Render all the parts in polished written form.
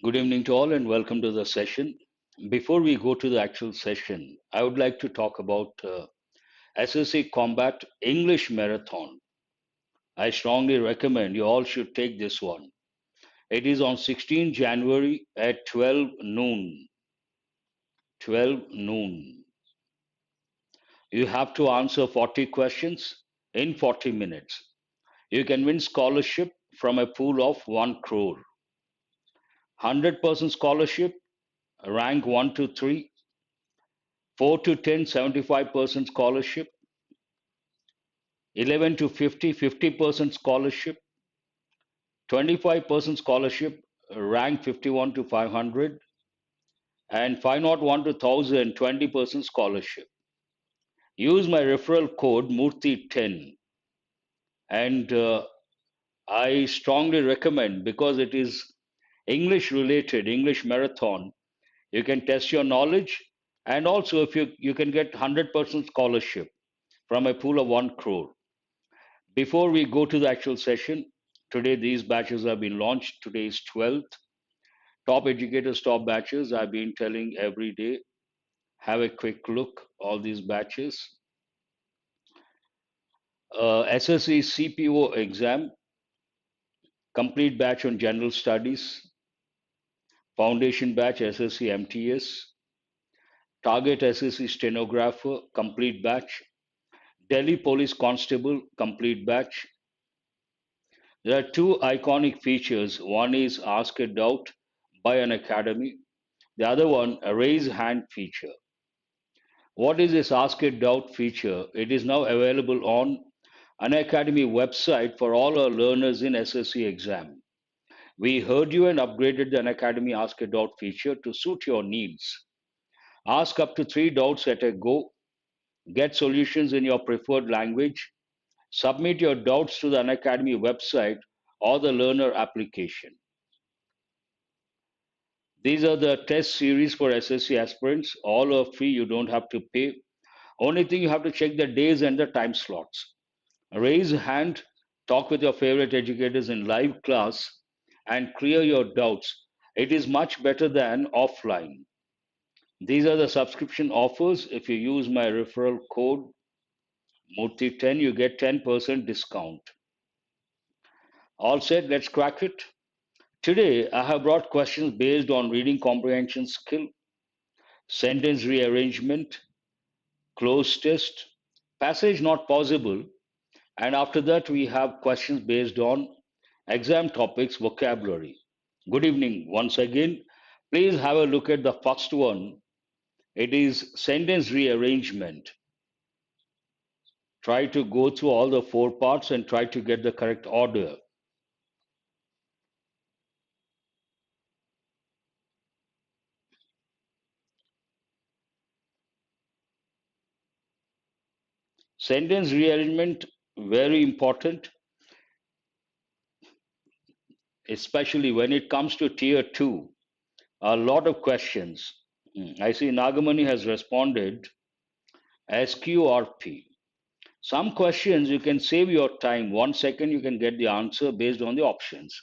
Good evening to all and welcome to the session. Before we go to the actual session, I would like to talk about SSC Combat English Marathon. I strongly recommend you all should take this one. It is on 16 January at 12 noon. 12 noon. You have to answer 40 questions in 40 minutes. You can win scholarship from a pool of 1 crore. 100% scholarship, rank 1 to 3, 4 to 10, 75% scholarship, 11 to 50, 50% scholarship, 25% scholarship, rank 51 to 500, and 501 to 1000, 20% scholarship. Use my referral code Murthy10, and I strongly recommend because it is English related, English marathon. You can test your knowledge, and also if you can get 100% scholarship from a pool of 1 crore. Before we go to the actual session, today these batches have been launched. Today is 12th. Top educators, top batches. I've been telling every day. Have a quick look, all these batches. SSC CPO exam, complete batch on general studies, foundation batch SSC MTS, target SSC stenographer, complete batch, Delhi Police Constable, complete batch. There are two iconic features. One is Ask a Doubt by Unacademy. The other one, a raise hand feature. What is this Ask a Doubt feature? It is now available on Unacademy website for all our learners in SSC exam. We heard you and upgraded the Unacademy Ask a Doubt feature to suit your needs. Ask up to 3 doubts at a go. Get solutions in your preferred language. Submit your doubts to the Unacademy website or the learner application. These are the test series for SSC aspirants. All are free. You don't have to pay. Only thing you have to check the days and the time slots. Raise a hand, talk with your favorite educators in live class, and clear your doubts. It is much better than offline. These are the subscription offers. If you use my referral code Murthy10, you get 10% discount. All set, let's crack it. Today, I have brought questions based on reading comprehension skill, sentence rearrangement, close test, passage not possible, and after that we have questions based on exam topics vocabulary. Good evening once again. Please have a look at the first one. It is sentence rearrangement. Try to go through all the 4 parts and try to get the correct order. Sentence rearrangement, very important, especially when it comes to tier 2. A lot of questions. I see Nagamani has responded SQRP. Some questions you can save your time. 1 second you can get the answer based on the options.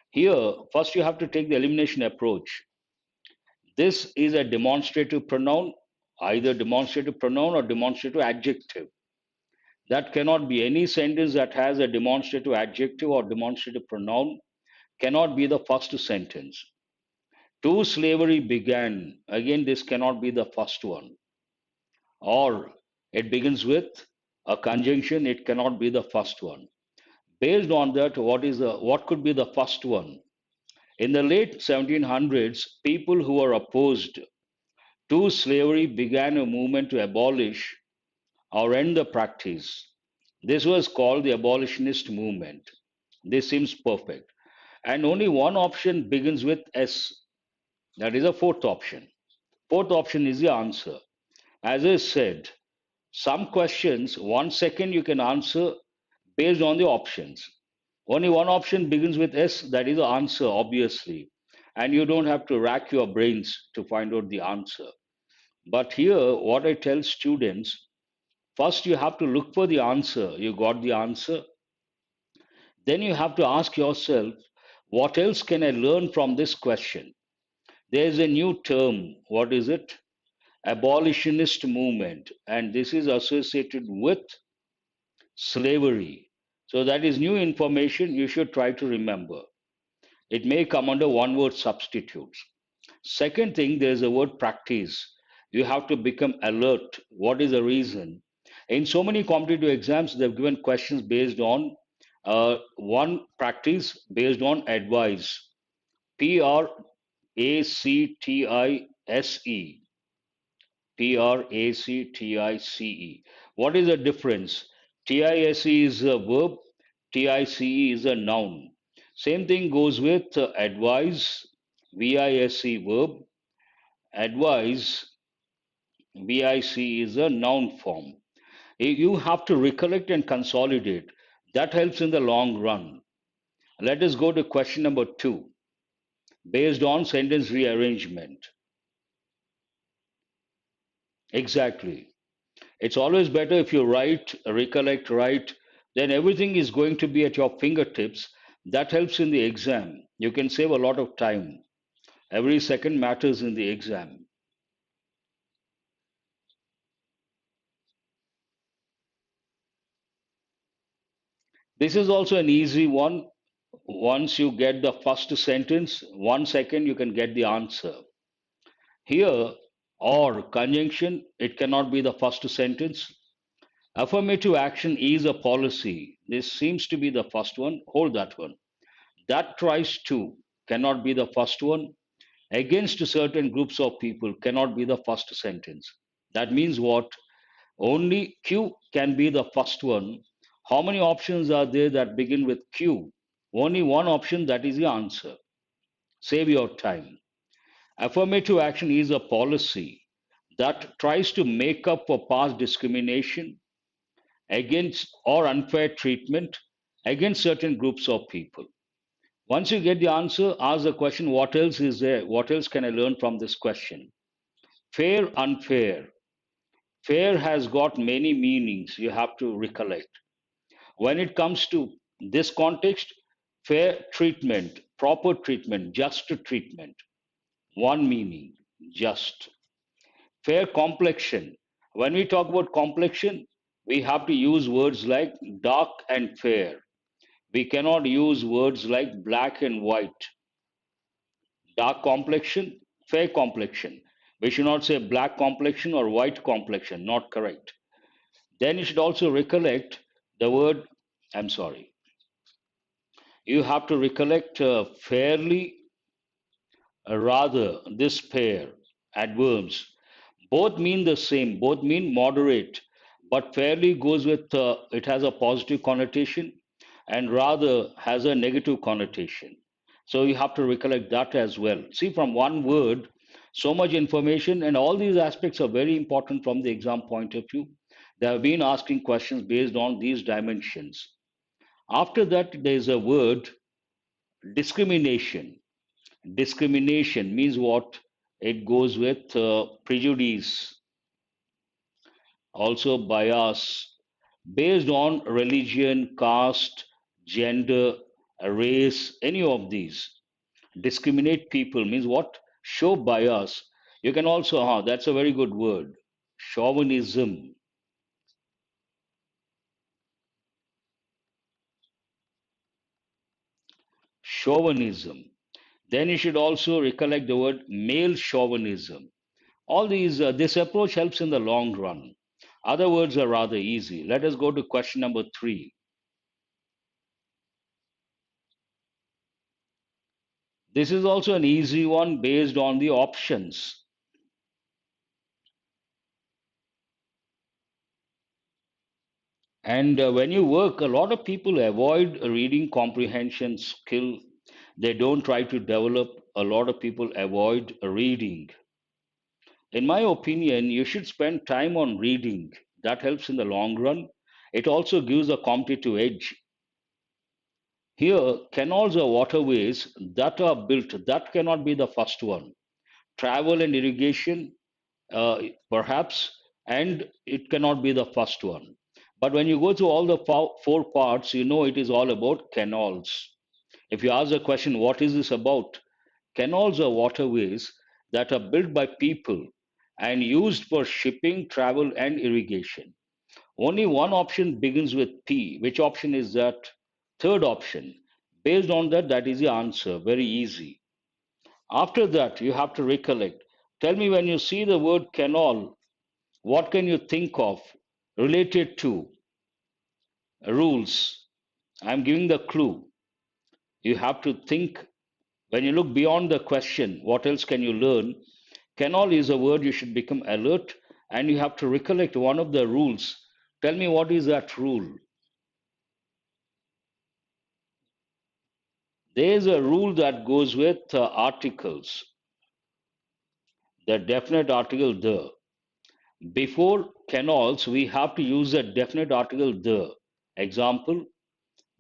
Here, first you have to take the elimination approach. This is a demonstrative pronoun, either demonstrative pronoun or demonstrative adjective. That cannot be any sentence that has a demonstrative adjective or demonstrative pronoun cannot be the first sentence. To slavery began. Again, this cannot be the first one. Or it begins with a conjunction. It cannot be the first one. Based on that, what could be the first one? In the late 1700s, people who were opposed to slavery began a movement to abolish or end the practice. This was called the abolitionist movement. This seems perfect. And only one option begins with S. That is a fourth option. Fourth option is the answer. As I said, some questions, 1 second you can answer based on the options. Only one option begins with S, that is the answer, obviously. And you don't have to rack your brains to find out the answer. But here, what I tell students, first you have to look for the answer. You got the answer. Then you have to ask yourself, What else can I learn from this question? There's a new term. What is it? Abolitionist movement. And this is associated with slavery. So that is new information you should try to remember. It may come under one word substitutes. Second thing, there's a word practice. You have to become alert. What is the reason? In so many competitive exams, they've given questions based on one practice based on advice. Practice. Practice. What is the difference? TISE is a verb, TICE is a noun. Same thing goes with advise, VISE verb, advise, VIC is a noun form. You have to recollect and consolidate. That helps in the long run. Let us go to question number two, based on sentence rearrangement. Exactly. It's always better if you write, recollect, write, then everything is going to be at your fingertips. That helps in the exam. You can save a lot of time. Every second matters in the exam. This is also an easy one. Once you get the first sentence, 1 second you can get the answer. Here, or conjunction, it cannot be the first sentence. Affirmative action is a policy. This seems to be the first one. Hold that one. That tries to cannot be the first one. Against certain groups of people cannot be the first sentence. That means what? Only Q can be the first one. How many options are there that begin with Q? Only one option, that is the answer. Save your time. Affirmative action is a policy that tries to make up for past discrimination against or unfair treatment against certain groups of people. Once you get the answer, ask the question, what else is there? What else can I learn from this question? Fair, unfair. Fair has got many meanings you have to recollect. When it comes to this context, fair treatment, proper treatment, just treatment. One meaning, just. Fair complexion. When we talk about complexion, we have to use words like dark and fair. We cannot use words like black and white. Dark complexion, fair complexion. We should not say black complexion or white complexion, not correct. Then you should also recollect the word, I'm sorry, you have to recollect fairly, rather, this pair, adverbs. Both mean the same, both mean moderate, but fairly goes with, it has a positive connotation, and rather has a negative connotation. So you have to recollect that as well. See, from one word, so much information, and all these aspects are very important from the exam point of view. They have been asking questions based on these dimensions. After that, there is a word discrimination. Discrimination means what? It goes with prejudice, also bias, based on religion, caste, gender, race, any of these. Discriminate people means what? Show bias. You can also, that's a very good word. Chauvinism. Chauvinism. Then you should also recollect the word male chauvinism. All these, this approach helps in the long run. Other words are rather easy. Let us go to question number three. This is also an easy one based on the options. And when you work, a lot of people avoid reading comprehension skill. They don't try to develop. A lot of people avoid reading. In my opinion, you should spend time on reading. That helps in the long run. It also gives a competitive edge. Here, canals or waterways that are built, that cannot be the first one. Travel and irrigation, perhaps, and it cannot be the first one. But when you go through all the four parts, you know it is all about canals. If you ask the question, what is this about? Canals are waterways that are built by people and used for shipping, travel, and irrigation. Only one option begins with P. Which option is that? Third option. Based on that, that is the answer. Very easy. After that, you have to recollect. Tell me, when you see the word canal, what can you think of related to rules? I'm giving the clue. You have to think. When you look beyond the question, what else can you learn? Canal is a word you should become alert, and you have to recollect one of the rules. Tell me, what is that rule? There is a rule that goes with articles, the definite article the. Before canals, we have to use the definite article the. Example,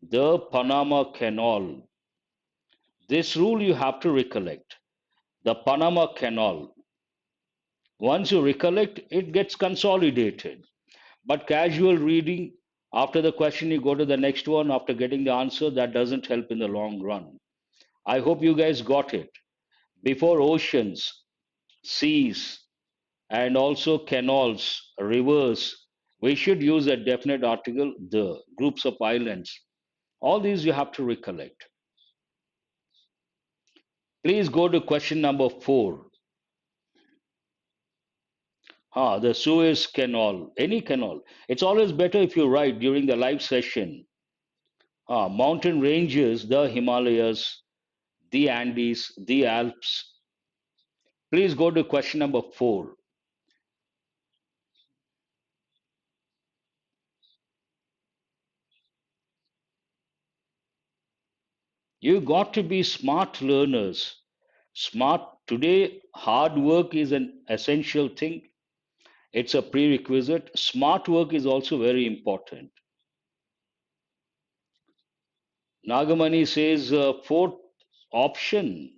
the Panama Canal. This rule you have to recollect. The Panama Canal. Once you recollect, it gets consolidated. But casual reading, after the question, you go to the next one after getting the answer, that doesn't help in the long run. I hope you guys got it. Before oceans, seas, and also canals, rivers, we should use a definite article, the. Groups of islands. All these you have to recollect. Please go to question number 4. The Suez Canal, any canal. It's always better if you write during the live session. Mountain ranges, the Himalayas, the Andes, the Alps. Please go to question number 4. You got to be smart learners. Smart today, hard work is an essential thing. It's a prerequisite. Smart work is also very important. Nagamani says fourth option.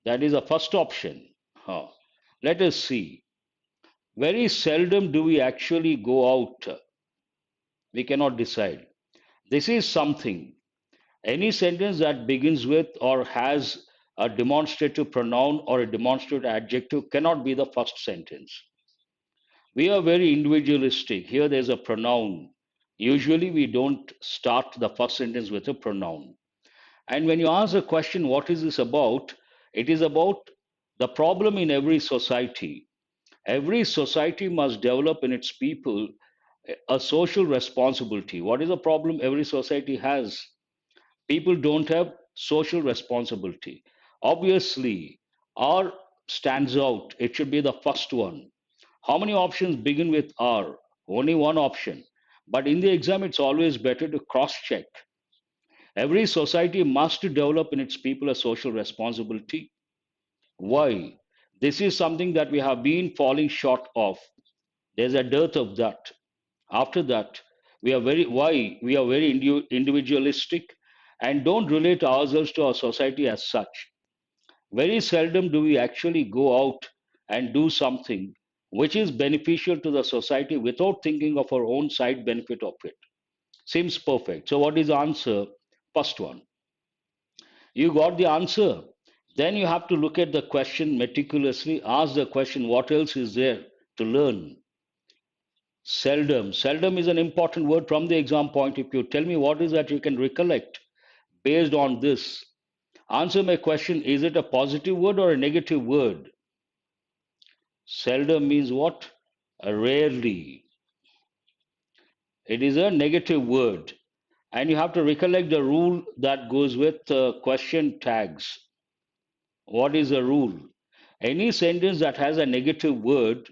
That is a first option. Huh. Let us see. Very seldom do we actually go out. We cannot decide. This is something. Any sentence that begins with or has a demonstrative pronoun or a demonstrative adjective cannot be the first sentence. We are very individualistic. Here there's a pronoun. Usually we don't start the first sentence with a pronoun. And when you ask a question, what is this about? It is about the problem in every society. Every society must develop in its people a social responsibility. What is the problem every society has? People don't have social responsibility. Obviously, R stands out. It should be the first one. How many options begin with R? Only one option. But in the exam, it's always better to cross check. Every society must develop in its people a social responsibility. Why? This is something that we have been falling short of. There's a dearth of that. After that, we are very individualistic and don't relate ourselves to our society as such. Very seldom do we actually go out and do something which is beneficial to the society without thinking of our own side benefit of it. Seems perfect. So, what is the answer? First one. You got the answer. Then you have to look at the question meticulously. Ask the question, what else is there to learn? Seldom. Seldom is an important word from the exam point of view. Tell me what is that you can recollect based on this. Answer my question. Is it a positive word or a negative word? Seldom means what? Rarely. It is a negative word. And you have to recollect the rule that goes with question tags. What is the rule? Any sentence that has a negative word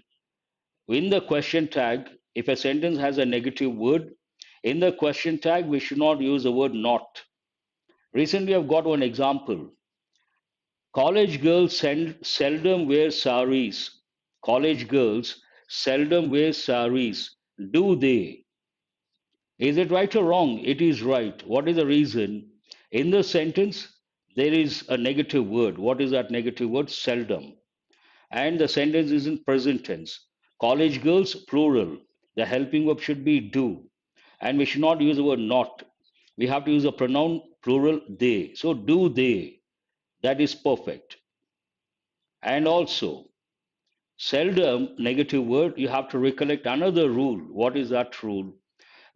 in the question tag, if a sentence has a negative word, in the question tag, we should not use the word not. Recently, I've got one example. College girls seldom wear saris. College girls seldom wear saris. Do they? Is it right or wrong? It is right. What is the reason? In the sentence, there is a negative word. What is that negative word? Seldom. And the sentence is in present tense. College girls, plural. The helping verb should be do. And we should not use the word not. We have to use a pronoun plural they. So do they. That is perfect. And also, seldom negative word, you have to recollect another rule. What is that rule?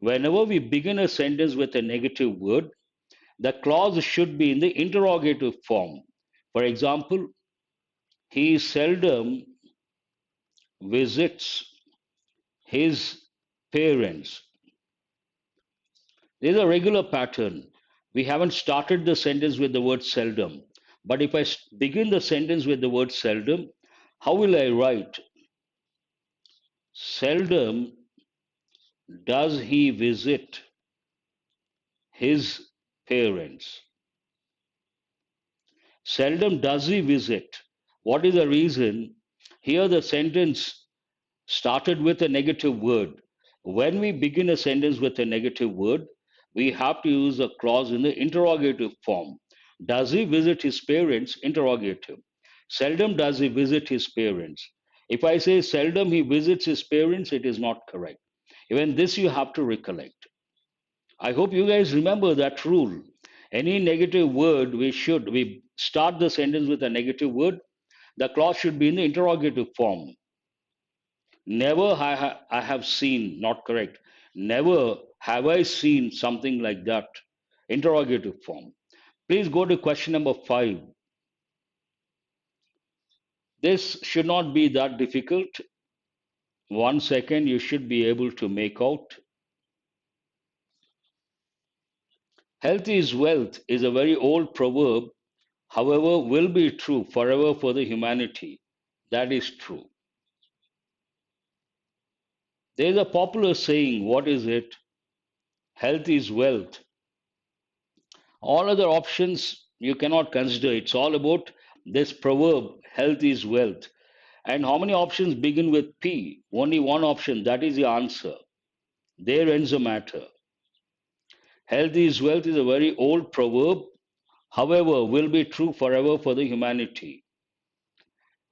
Whenever we begin a sentence with a negative word, the clause should be in the interrogative form. For example, he seldom visits his parents. There's a regular pattern. We haven't started the sentence with the word seldom. But if I begin the sentence with the word seldom, how will I write? Seldom does he visit his parents. Seldom does he visit. What is the reason? Here the sentence started with a negative word. When we begin a sentence with a negative word, we have to use a clause in the interrogative form. Does he visit his parents? Interrogative. Seldom does he visit his parents. If I say seldom he visits his parents, it is not correct. Even this you have to recollect. I hope you guys remember that rule. Any negative word, we start the sentence with a negative word. The clause should be in the interrogative form. Never I have seen, not correct. Never have I seen something like that. Interrogative form. Please go to question number 5. This should not be that difficult. 1 second, you should be able to make out. Health is wealth is a very old proverb, however, will be true forever for the humanity. That is true. There is a popular saying, what is it? Health is wealth. All other options you cannot consider. It's all about this proverb, health is wealth. And how many options begin with P? Only one option. That is the answer. There ends the matter. Health is wealth is a very old proverb, however, will be true forever for the humanity.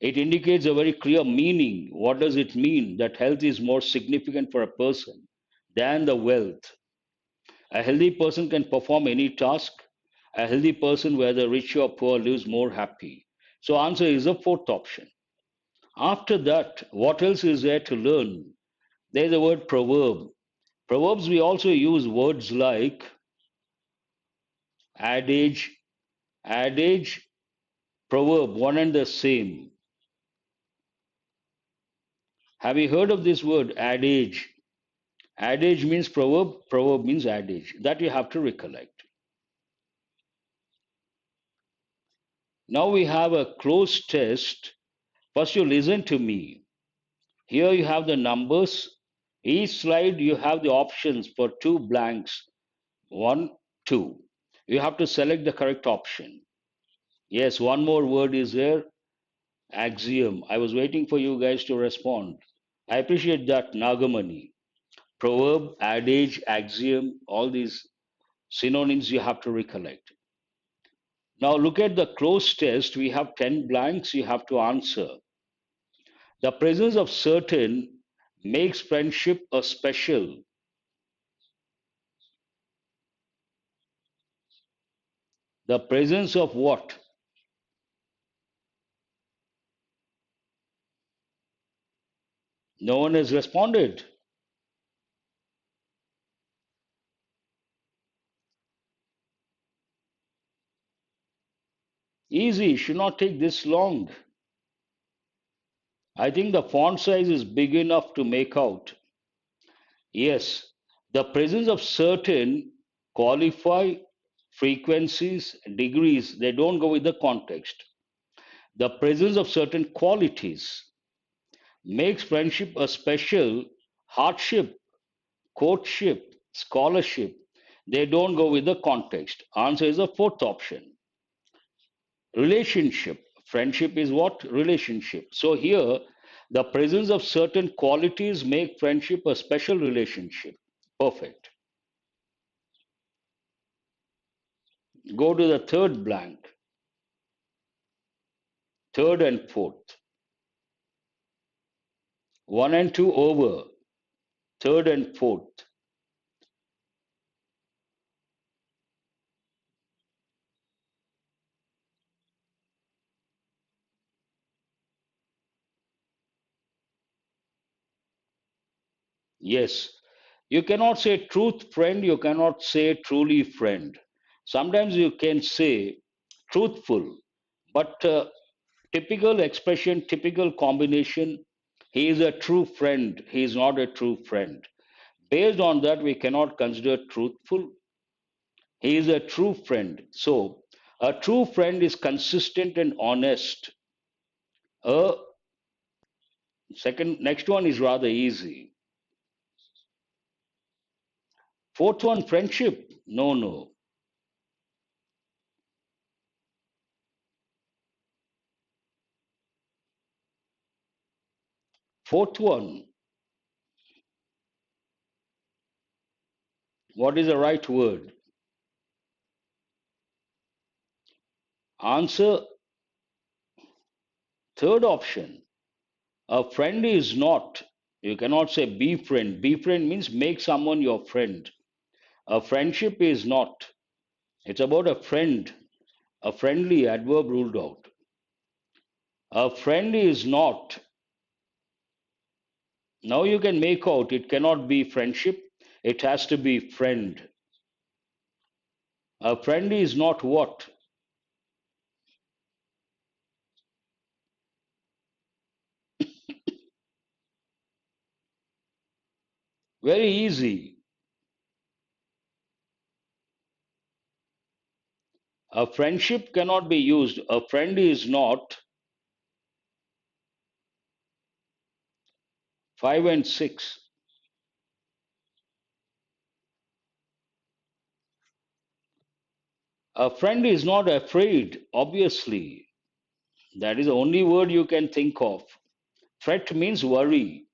It indicates a very clear meaning. What does it mean? That health is more significant for a person than the wealth. A healthy person can perform any task. A healthy person, whether rich or poor, lives more happy. So answer is the fourth option. After that, what else is there to learn? There's the word proverb. Proverbs, we also use words like adage, adage, proverb, one and the same. Have you heard of this word adage? Adage means proverb, proverb means adage. That you have to recollect. Now we have a closed test. First, you listen to me. Here you have the numbers. Each slide you have the options for 2 blanks. 1, 2. You have to select the correct option. Yes, one more word is there. Axiom. I was waiting for you guys to respond. I appreciate that, Nagamani. Proverb, adage, axiom, all these synonyms you have to recollect. Now look at the closed test. We have 10 blanks you have to answer. The presence of certain makes friendship a special. The presence of what? No one has responded. Easy, should not take this long. I think the font size is big enough to make out. Yes, the presence of certain qualify frequencies, degrees, they don't go with the context. The presence of certain qualities makes friendship a special hardship, courtship, scholarship. They don't go with the context. Answer is the fourth option. Relationship. Friendship is what? Relationship. So here, the presence of certain qualities make friendship a special relationship. Perfect. Go to the third blank, third and fourth. 1 and 2 over, third and fourth. Yes. You cannot say truth friend, you cannot say truly friend. Sometimes you can say truthful, but typical expression, typical combination, he is a true friend, he is not a true friend. Based on that, we cannot consider truthful, he is a true friend. So, a true friend is consistent and honest. A next one is rather easy. Fourth one, friendship. No, no. Fourth one, what is the right word? Answer third option. A friend is not. You cannot say befriend. Befriend means make someone your friend. A friendship is not. It's about a friend, a friendly adverb ruled out. A friend is not. Now you can make out it cannot be friendship, it has to be friend. A friend is not what? Very easy. A friendship cannot be used. A friend is not 5 and 6. A friend is not afraid, obviously. That is the only word you can think of. Fret means worry.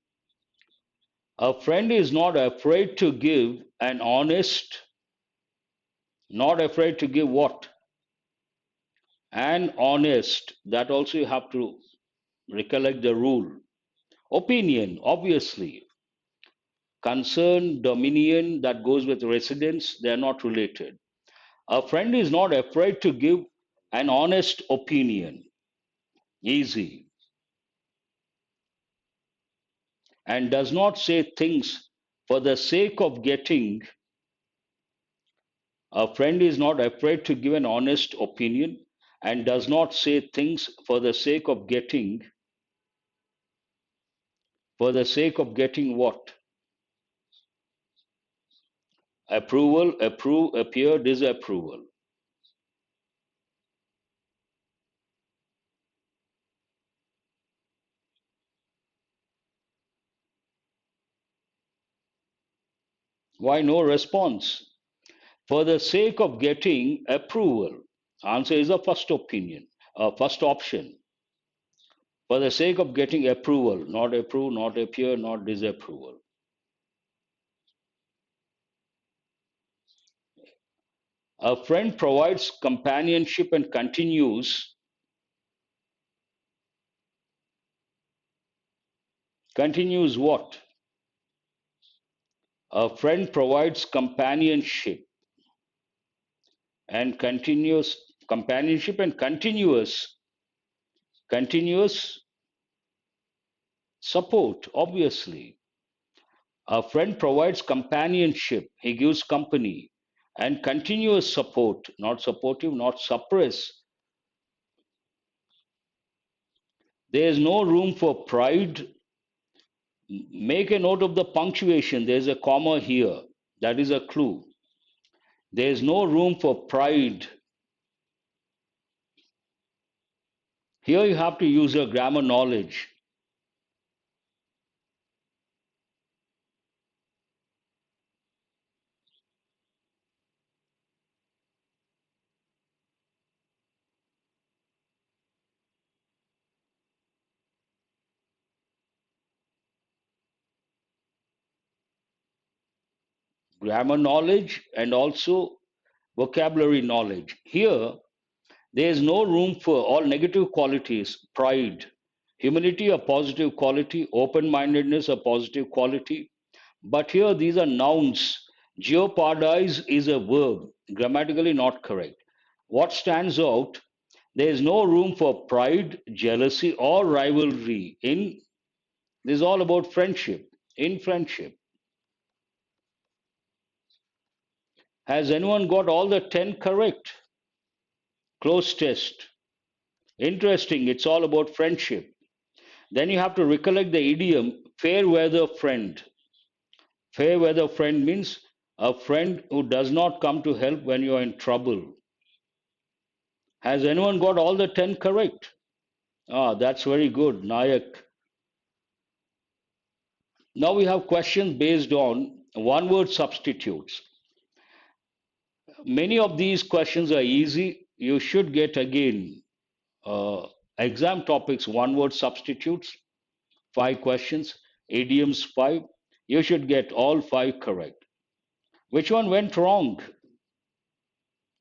A friend is not afraid to give an honest, not afraid to give what? An honest. That also you have to recollect the rule. Opinion, obviously. Concern, dominion, that goes with residence, they are not related. A friend is not afraid to give an honest opinion. Easy. And does not say things for the sake of getting. A friend is not afraid to give an honest opinion and does not say things for the sake of getting. For the sake of getting what? Approval, approve, appear, disapproval. Why no response? For the sake of getting approval. Answer is the first opinion, first option. For the sake of getting approval, not approve, not appear, not disapproval. A friend provides companionship and continues what? A friend provides companionship and continuous support, obviously. A friend provides companionship, he gives company, and continuous support, not supportive, not suppress. There is no room for pride. Make a note of the punctuation. There's a comma here. That is a clue. There is no room for pride. Here you have to use your grammar knowledge. Grammar knowledge and also vocabulary knowledge. Here, there is no room for all negative qualities, pride, humility, a positive quality, open mindedness, a positive quality. But here, these are nouns. Jeopardize is a verb, grammatically not correct. What stands out? There is no room for pride, jealousy, or rivalry. In this is all about friendship. In friendship. Has anyone got all the 10 correct? Close test. Interesting, it's all about friendship. Then you have to recollect the idiom fair weather friend. Fair weather friend means a friend who does not come to help when you are in trouble. Has anyone got all the 10 correct? Ah, that's very good, Nayak. Now we have questions based on one word substitutes. Many of these questions are easy. You should get again exam topics, one word substitutes, 5 questions, idioms 5. You should get all 5 correct. Which one went wrong?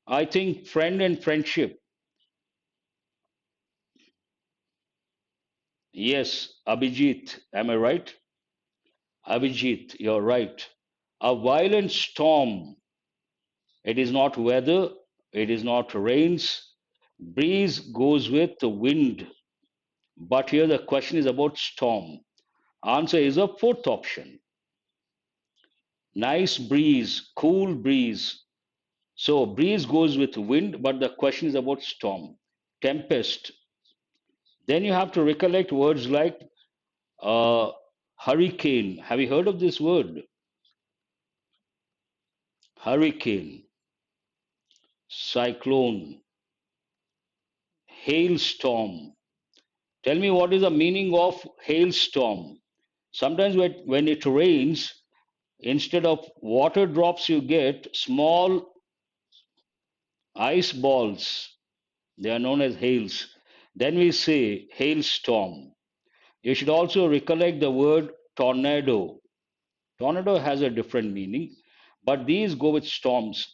I think friend and friendship. Yes, Abhijit, am I right? Abhijit, you're right. A violent storm. It is not weather, it is not rains. Breeze goes with the wind. But here the question is about storm. Answer is a fourth option. Nice breeze, cool breeze. So breeze goes with wind, but the question is about storm. Tempest. Then you have to recollect words like uh, hurricane. Have you heard of this word? Hurricane, cyclone, hailstorm. Tell me what is the meaning of hailstorm? Sometimes when it rains, instead of water drops, you get small ice balls. They are known as hails. Then we say hailstorm. You should also recollect the word tornado. Tornado has a different meaning, but these go with storms.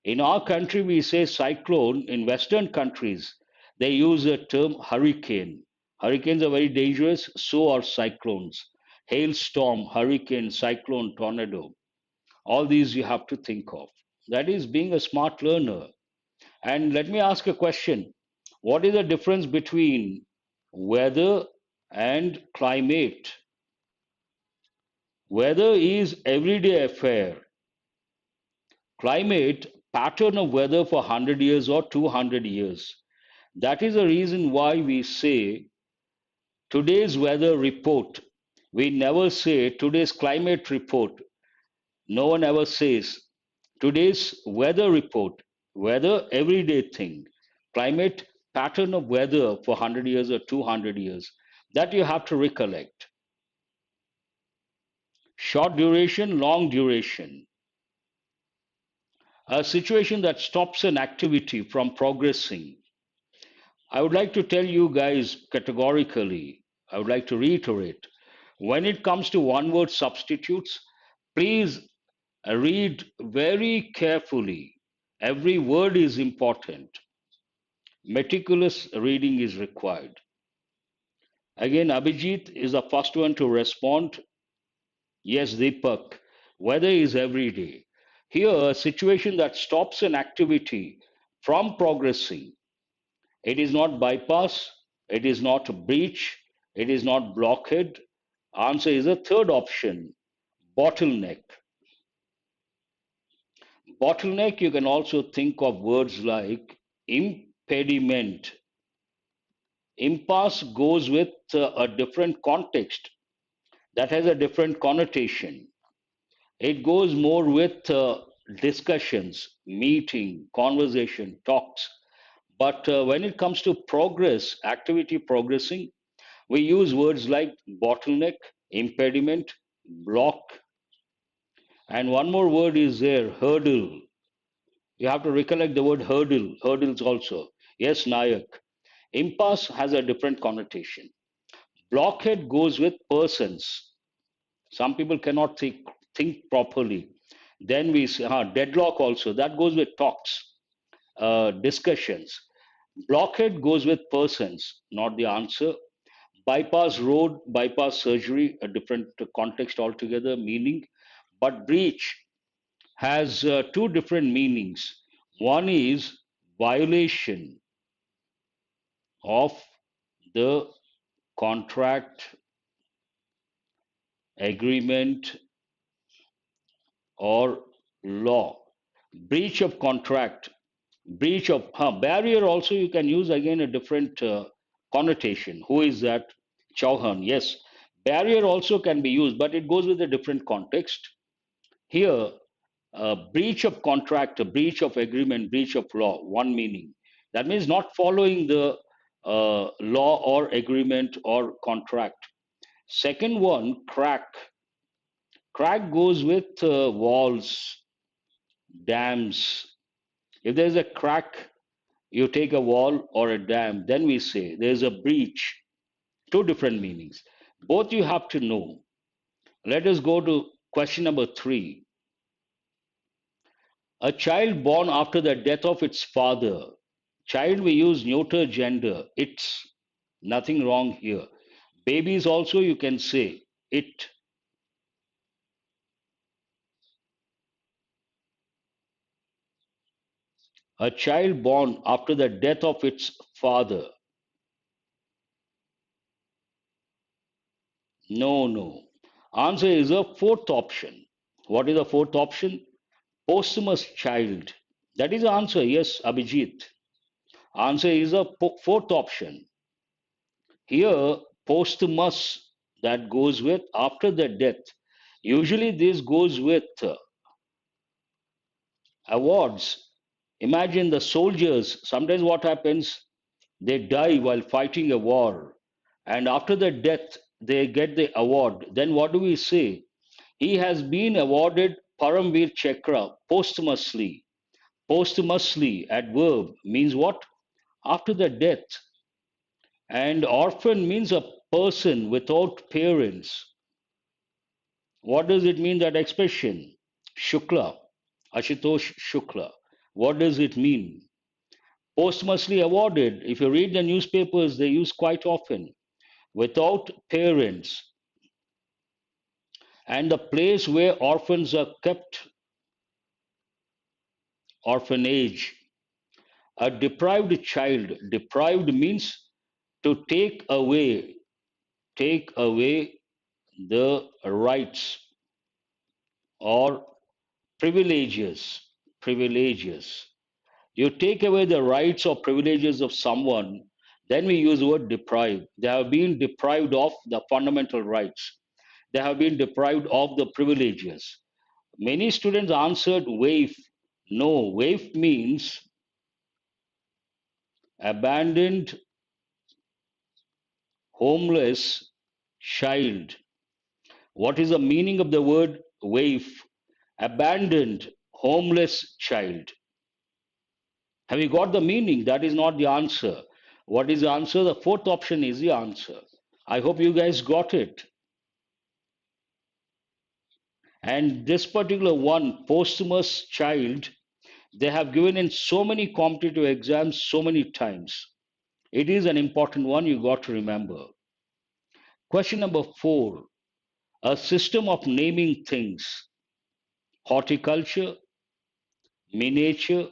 In our country, we say cyclone. In Western countries, they use the term hurricane. Hurricanes are very dangerous, so are cyclones. Hailstorm, hurricane, cyclone, tornado. All these you have to think of. That is being a smart learner. And let me ask a question. What is the difference between weather and climate? Weather is everyday affair. Climate, pattern of weather for 100 years or 200 years. That is the reason why we say today's weather report. We never say today's climate report. No one ever says today's weather report. Weather, everyday thing. Climate, pattern of weather for 100 years or 200 years. That you have to recollect. Short duration, long duration. A situation that stops an activity from progressing. I would like to tell you guys categorically, I would like to reiterate, when it comes to one word substitutes, please read very carefully. Every word is important. Meticulous reading is required. Again, Abhijit is the first one to respond. Yes, Deepak, weather is every day. Here, a situation that stops an activity from progressing. It is not bypass, it is not breach, it is not blockade. Answer is a third option, bottleneck. Bottleneck, you can also think of words like impediment. Impasse goes with a different context that has a different connotation. It goes more with discussions, meeting, conversation, talks. But when it comes to progress, activity progressing, we use words like bottleneck, impediment, block, and one more word is there, hurdle. You have to recollect the word hurdle, hurdles also. Yes, Nayak. Impasse has a different connotation. Blockhead goes with persons. Some people cannot think properly. Then we say, deadlock also, that goes with talks, discussions. Blockhead goes with persons, not the answer. Bypass road, bypass surgery, a different context altogether, meaning. But breach has two different meanings. One is violation of the contract, agreement, or law. breach of contract, breach of barrier. Also, you can use again a different connotation. Who is that? Chauhan. Yes, barrier also can be used, but it goes with a different context. Here, breach of contract, a breach of agreement, breach of law, one meaning. That means not following the law or agreement or contract. Second one, crack. Crack goes with walls, dams. If there's a crack, you take a wall or a dam, then we say there's a breach. Two different meanings. Both you have to know. Let us go to question number 3. A child born after the death of its father. Child, we use neuter gender. It's nothing wrong here. Babies also you can say it. A child born after the death of its father. No, no. Answer is a fourth option. What is the fourth option? Posthumous child. That is the answer. Yes, Abhijit. Answer is a fourth option. Here, posthumous, that goes with after the death. Usually, this goes with awards. Imagine the soldiers. Sometimes what happens? They die while fighting a war, and after the death, they get the award. Then what do we say? He has been awarded Paramveer Chakra posthumously. Posthumously, adverb, means what? After the death. And orphan means a person without parents. What does it mean, that expression? Shukla, Ashutosh Shukla. What does it mean? Posthumously awarded. If you read the newspapers, they use quite often. Without parents. And the place where orphans are kept, orphanage. A deprived child. Deprived means to take away the rights or privileges. Privileges. You take away the rights or privileges of someone, then we use the word deprived. They have been deprived of the fundamental rights. They have been deprived of the privileges. Many students answered waif. No, waif means abandoned, homeless child. What is the meaning of the word waif? Abandoned, homeless child. Have you got the meaning? That is not the answer. What is the answer? The fourth option is the answer. I hope you guys got it. And this particular one, posthumous child, they have given in so many competitive exams so many times. It is an important one you got to remember. Question number 4. A system of naming things. Horticulture, miniature,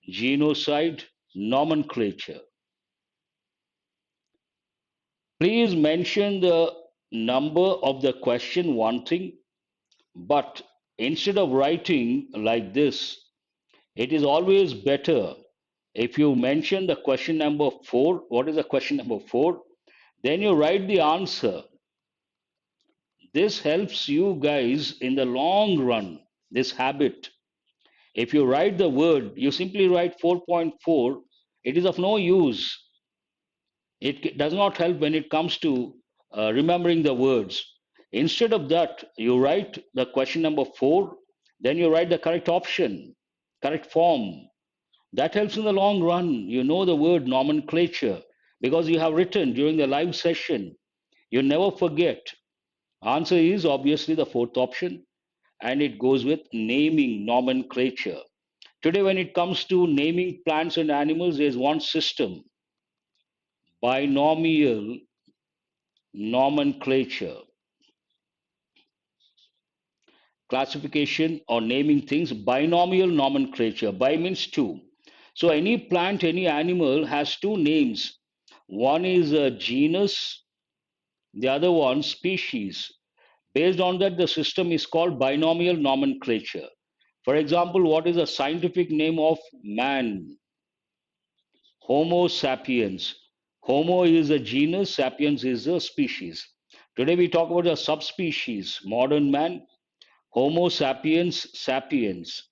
genocide, nomenclature. Please mention the number of the question, one thing, but instead of writing like this, it is always better if you mention the question number 4. What is the question number 4? Then you write the answer. This helps you guys in the long run, this habit. If you write the word, you simply write 4.4, it is of no use. It does not help when it comes to remembering the words. Instead of that, you write the question number 4, then you write the correct option, correct form. That helps in the long run. You know the word nomenclature because you have written during the live session. You never forget. Answer is obviously the fourth option, and it goes with naming, nomenclature. Today, when it comes to naming plants and animals, there's one system, binomial nomenclature. Classification or naming things, binomial nomenclature. Bi means two. So any plant, any animal has two names. One is a genus, the other one species. Based on that, the system is called binomial nomenclature. For example, what is the scientific name of man? Homo sapiens. Homo is a genus, sapiens is a species. Today we talk about a subspecies, modern man, Homo sapiens sapiens,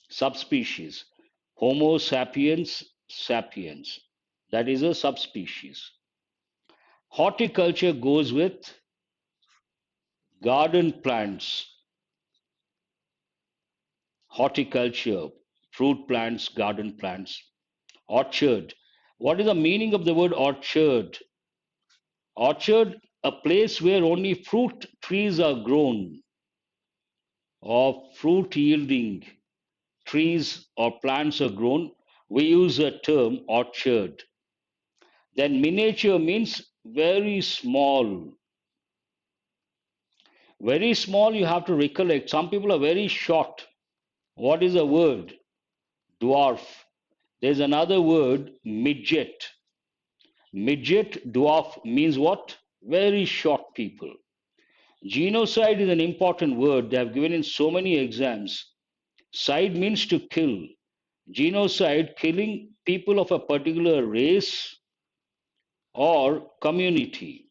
subspecies. Homo sapiens sapiens. That is a subspecies. Horticulture goes with garden plants. Horticulture, fruit plants, garden plants. Orchard. What is the meaning of the word orchard? Orchard, a place where only fruit trees are grown, or fruit yielding trees or plants are grown. We use the term orchard. Then miniature means very small. Very small, you have to recollect. Some people are very short. What is the word? Dwarf. There's another word, midget. Midget, dwarf means what? Very short people. Genocide is an important word they have given in so many exams. Side means to kill. Genocide, killing people of a particular race or community.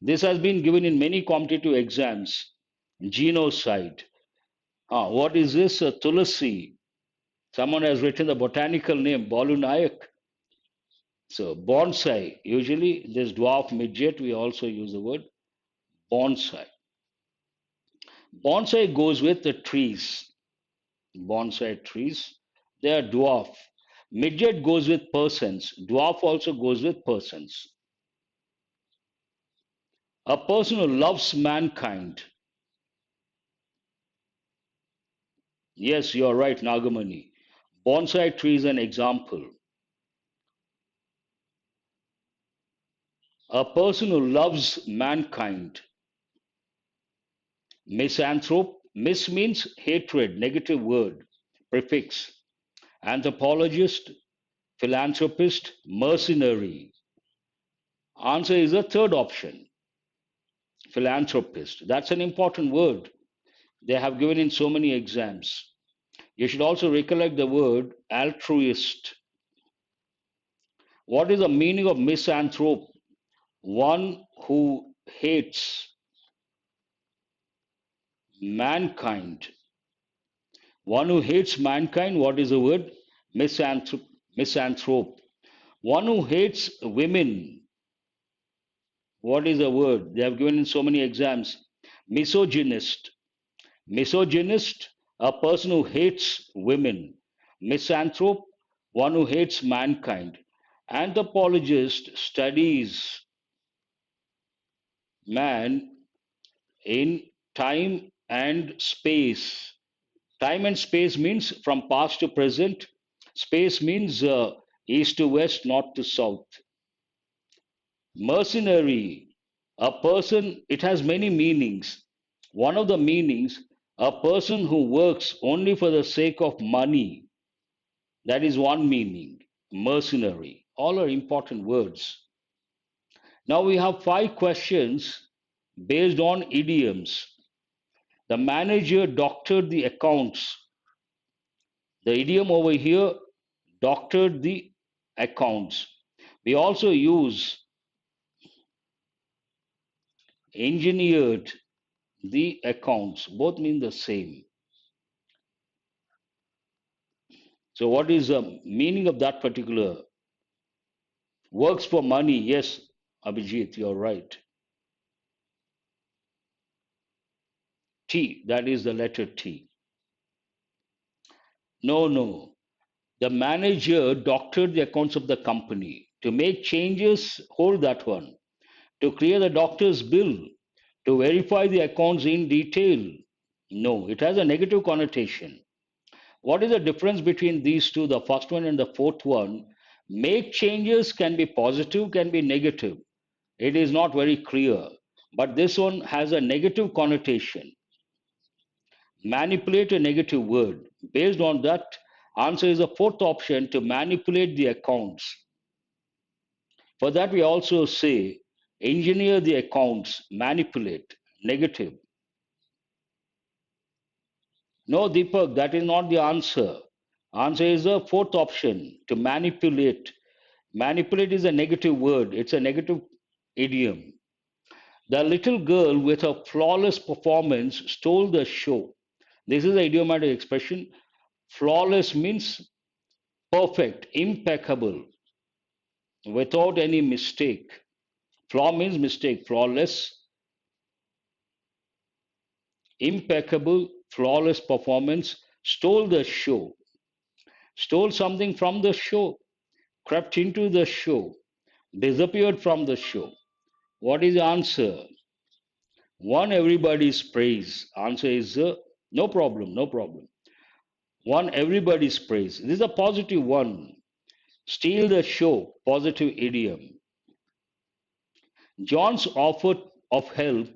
This has been given in many competitive exams. Genocide. What is this? Tulasi. Someone has written the botanical name, Balu Nayak. So, bonsai. Usually, this dwarf midget, we also use the word bonsai. Bonsai goes with the trees. Bonsai trees, they are dwarf. Midget goes with persons. Dwarf also goes with persons. A person who loves mankind. Yes, you're right, Nagamani. Bonsai tree is an example. A person who loves mankind. Misanthrope. Mis means hatred, negative word, prefix. Anthropologist, philanthropist, mercenary. Answer is the third option, philanthropist. That's an important word they have given in so many exams. You should also recollect the word altruist. What is the meaning of misanthrope? One who hates mankind. One who hates mankind, what is the word? Misanthrope. Misanthrope. One who hates women, what is the word? They have given in so many exams. Misogynist. Misogynist, a person who hates women. Misanthrope, one who hates mankind. Anthropologist studies man in time and space. Time and space means from past to present. Space means east to west, north to south. Mercenary, a person, it has many meanings. One of the meanings, a person who works only for the sake of money. That is one meaning. Mercenary. All are important words. Now we have 5 questions based on idioms. The manager doctored the accounts. The idiom over here, doctored the accounts. We also use engineered the accounts. Both mean the same. So, what is the meaning of that particular? Works for money. Yes, Abhijit, you're right. T, that is the letter T. No, no. The manager doctored the accounts of the company. To make changes, hold that one. To clear the doctor's bill, to verify the accounts in detail. No, it has a negative connotation. What is the difference between these two, the first one and the fourth one? Make changes can be positive, can be negative. It is not very clear. But this one has a negative connotation. Manipulate, a negative word. Based on that, answer is the fourth option, to manipulate the accounts. For that, we also say engineer the accounts, manipulate, negative. No, Deepak, that is not the answer. Answer is the fourth option, to manipulate. Manipulate is a negative word, it's a negative idiom. The little girl with her flawless performance stole the show. This is an idiomatic expression. Flawless means perfect, impeccable, without any mistake. Flaw means mistake. Flawless, impeccable, flawless performance stole the show. Stole something from the show, crept into the show, disappeared from the show. What is the answer? Won everybody's praise. Answer is no problem, no problem. Won everybody's praise. This is a positive one. Steal the show, positive idiom. John's offer of help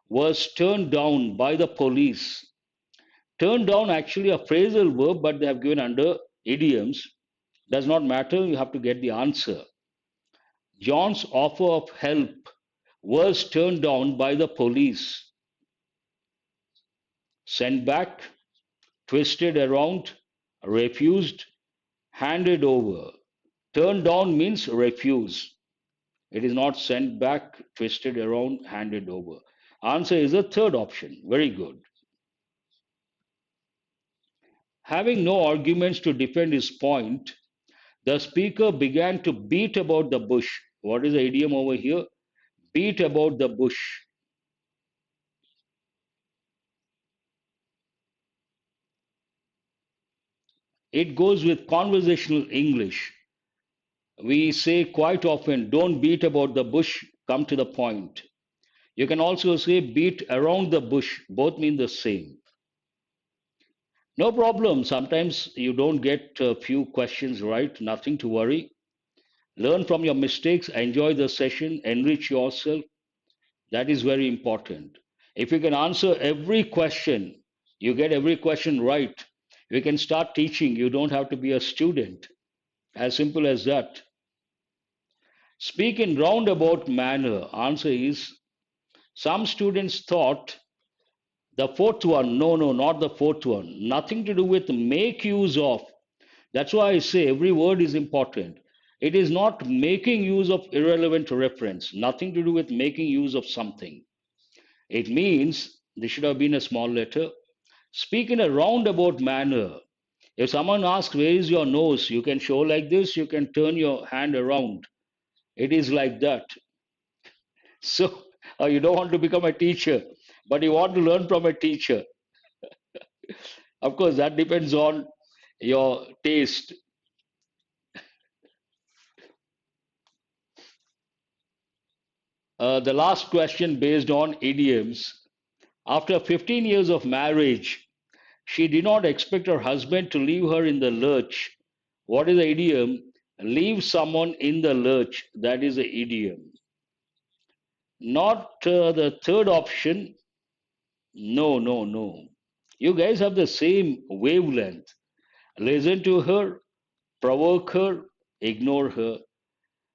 was turned down by the police. Turned down actually a phrasal verb, but they have given under idioms. Does not matter, you have to get the answer. John's offer of help was turned down by the police. Sent back, twisted around, refused, handed over. Turned down means refuse. It is not sent back, twisted around, handed over. Answer is the third option. Very good. Having no arguments to defend his point, the speaker began to beat about the bush. What is the idiom over here? Beat about the bush. It goes with conversational English. We say quite often, don't beat about the bush, come to the point. You can also say beat around the bush, both mean the same. No problem, sometimes you don't get a few questions right, nothing to worry. Learn from your mistakes, enjoy the session, enrich yourself. That is very important. If you can answer every question, you get every question right, you can start teaching. You don't have to be a student. As simple as that. Speak in roundabout manner. Answer is some students thought the fourth one. No, no, not the fourth one. Nothing to do with make use of. That's why I say every word is important. It is not making use of irrelevant reference. Nothing to do with making use of something. It means this should have been a small letter. Speak in a roundabout manner. If someone asks, where is your nose? You can show like this, you can turn your hand around. It is like that. So, you don't want to become a teacher, but you want to learn from a teacher. Of course, that depends on your taste. The last question based on idioms. After 15 years of marriage, she did not expect her husband to leave her in the lurch. What is the idiom? Leave someone in the lurch. That is the idiom. Not the third option. No, no, no. You guys have the same wavelength. Listen to her, provoke her, ignore her.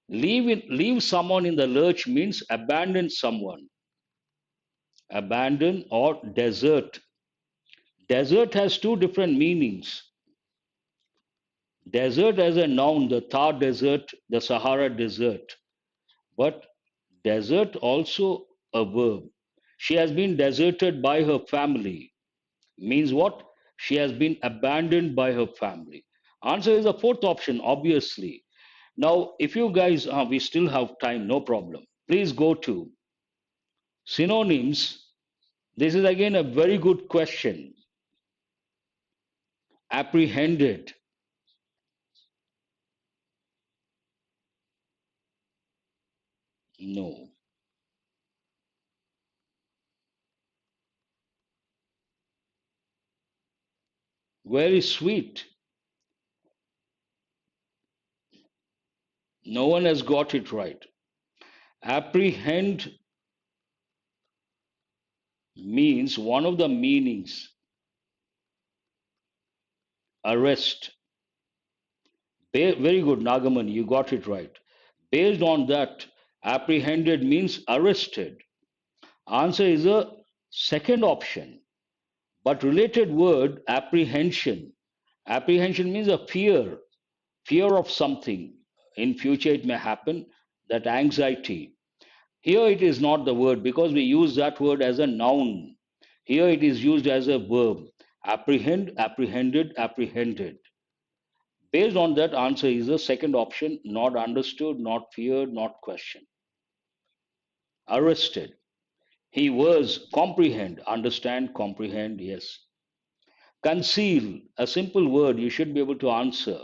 Leave someone in the lurch means abandon someone. Abandon or desert. Desert has two different meanings. Desert as a noun, the Thar Desert, the Sahara Desert. But desert also a verb. She has been deserted by her family. Means what? She has been abandoned by her family. Answer is the fourth option, obviously. Now, if you guys, we still have time, no problem. Please go to synonyms. This is again a very good question. Apprehended. No. Very sweet. No one has got it right. Apprehend means one of the meanings arrest. Very good, Nagaman, you got it right. Based on that, apprehended means arrested. Answer is a second option. But related word apprehension. Apprehension means a fear of something. In future it may happen, that anxiety. Here it is not the word because we use that word as a noun. Here it is used as a verb. Apprehend, apprehended, apprehended. Based on that, answer is the second option, not understood, not feared, not questioned. Arrested. He was comprehend, understand, comprehend, yes. Conceal, a simple word you should be able to answer.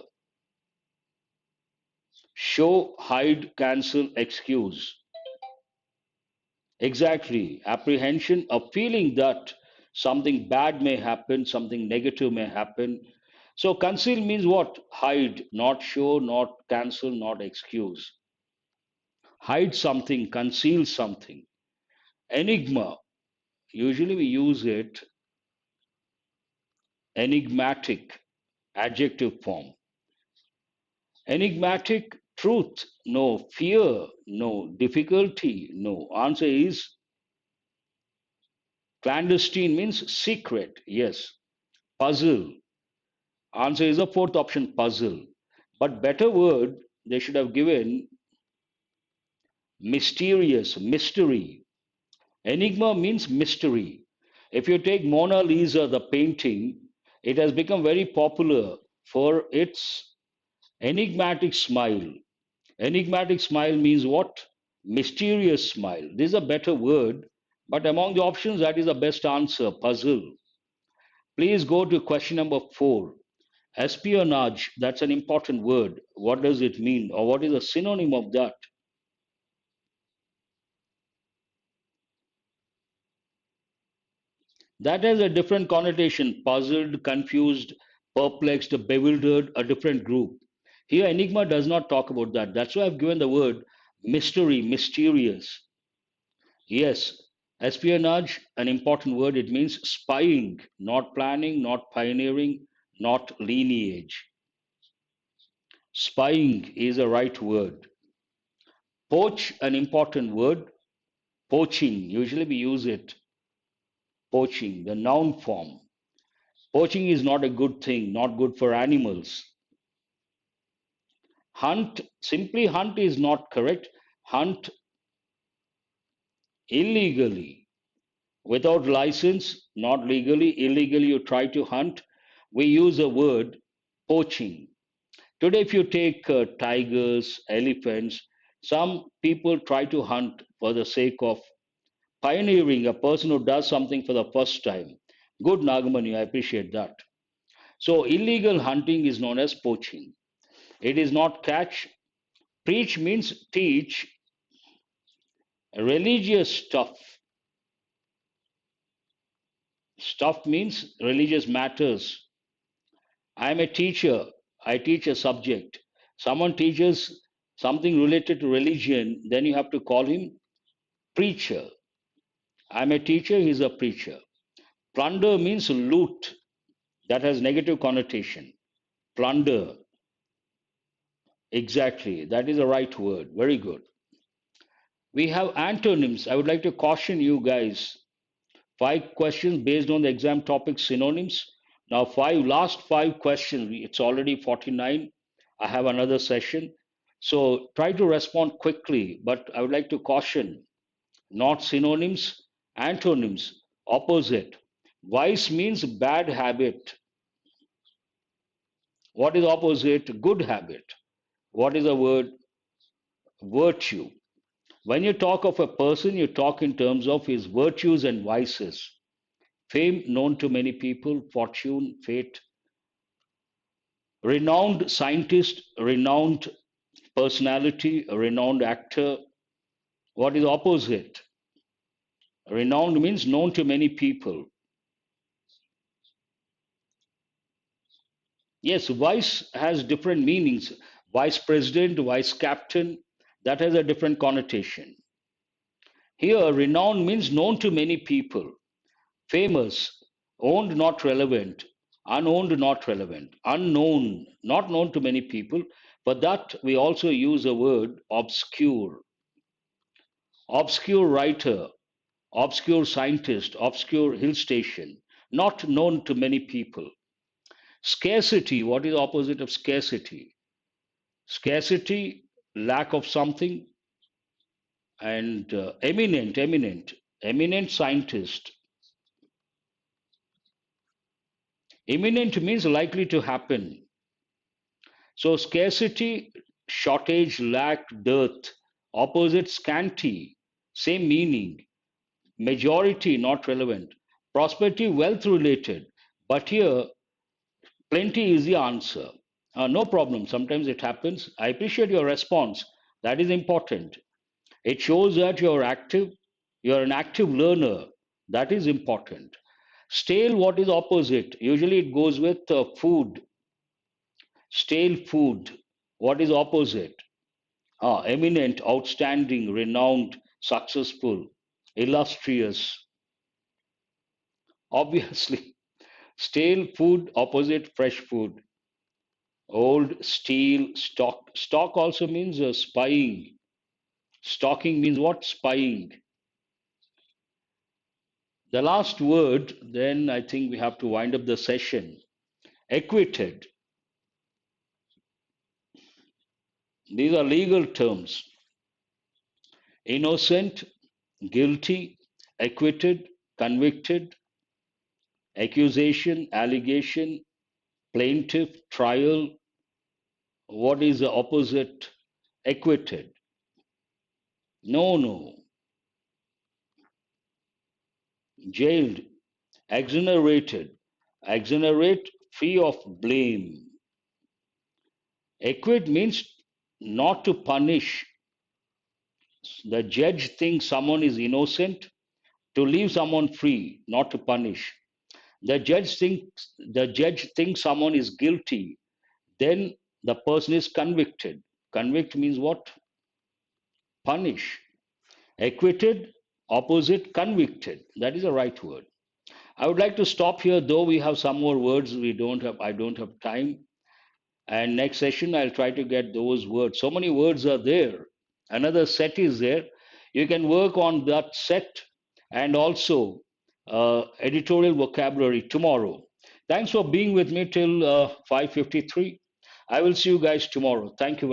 Show, hide, cancel, excuse. Exactly. Apprehension, a feeling that something bad may happen, something negative may happen. So conceal means what? Hide, not show, not cancel, not excuse. Hide something, conceal something. Enigma, usually we use it enigmatic, adjective form. Enigmatic, truth, no. Fear, no. Difficulty, no. Answer is clandestine means secret, yes. Puzzle, answer is the fourth option, puzzle. But better word, they should have given mysterious, mystery. Enigma means mystery. If you take Mona Lisa, the painting, it has become very popular for its enigmatic smile. Enigmatic smile means what? Mysterious smile. This is a better word, but among the options, that is the best answer, puzzle. Please go to question number 4. Espionage, that's an important word. What does it mean, or what is a synonym of that? That has a different connotation, puzzled, confused, perplexed, bewildered, a different group. Here, enigma does not talk about that. That's why I've given the word mystery, mysterious. Yes, espionage, an important word. It means spying, not planning, not pioneering, not lineage. Spying is a right word. Poach, an important word. Poaching, usually we use it. Poaching, the noun form. Poaching is not a good thing, not good for animals. Hunt, simply hunt is not correct. Hunt illegally, without license, not legally, illegally you try to hunt. We use a word poaching. Today, if you take tigers, elephants, some people try to hunt for the sake of pioneering, a person who does something for the first time. Good, Nagamani, I appreciate that. So, illegal hunting is known as poaching. It is not catch. Preach means teach. Religious stuff. Stuff means religious matters. I am a teacher. I teach a subject. Someone teaches something related to religion, then you have to call him preacher. I'm a teacher, he's a preacher. Plunder means loot. That has negative connotation. Plunder. Exactly. That is the right word. Very good. We have antonyms. I would like to caution you guys. 5 questions based on the exam topic synonyms. Now, last five questions. It's already 49. I have another session. So try to respond quickly, but I would like to caution not synonyms, antonyms, opposite. Vice means bad habit. What is opposite? Good habit. What is the word? Virtue. When you talk of a person, you talk in terms of his virtues and vices. Fame known to many people, fortune, fate. Renowned scientist, renowned personality, a renowned actor. What is opposite? Renowned means known to many people. Yes, vice has different meanings. Vice president, vice captain, that has a different connotation. Here, renowned means known to many people. Famous, owned, not relevant. Unowned, not relevant. Unknown, not known to many people. For that, we also use a word obscure. Obscure writer, obscure scientist, obscure hill station. not known to many people. Scarcity, what is the opposite of scarcity? Scarcity, lack of something, and eminent scientist. Imminent means likely to happen. So scarcity, shortage, lack, dearth. Opposite, scanty, same meaning. Majority, not relevant. Prosperity, wealth related. But here, plenty is the answer. No problem. Sometimes it happens. I appreciate your response. That is important. It shows that you're active. You're an active learner. That is important. Stale, what is opposite? Usually it goes with food. Stale food. What is opposite? Eminent, outstanding, renowned, successful, illustrious. Obviously, stale food, opposite fresh food. Old, steel, stock. Stock also means spying. Stalking means what? Spying. The last word, then I think we have to wind up the session. Acquitted. These are legal terms. Innocent, guilty, acquitted, convicted, accusation, allegation, plaintiff, trial. What is the opposite? Acquitted. No, no. Jailed, exonerated. Exonerate, free of blame. Acquit means not to punish. The judge thinks someone is innocent, to leave someone free, not to punish. The judge thinks someone is guilty, then the person is convicted. Convict means what? Punish. Acquitted, opposite, convicted. That is the right word. I would like to stop here, though we have some more words. I don't have time. And next session, I'll try to get those words. So many words are there. Another set is there. You can work on that set and also editorial vocabulary tomorrow. Thanks for being with me till 5:53. I will see you guys tomorrow. Thank you.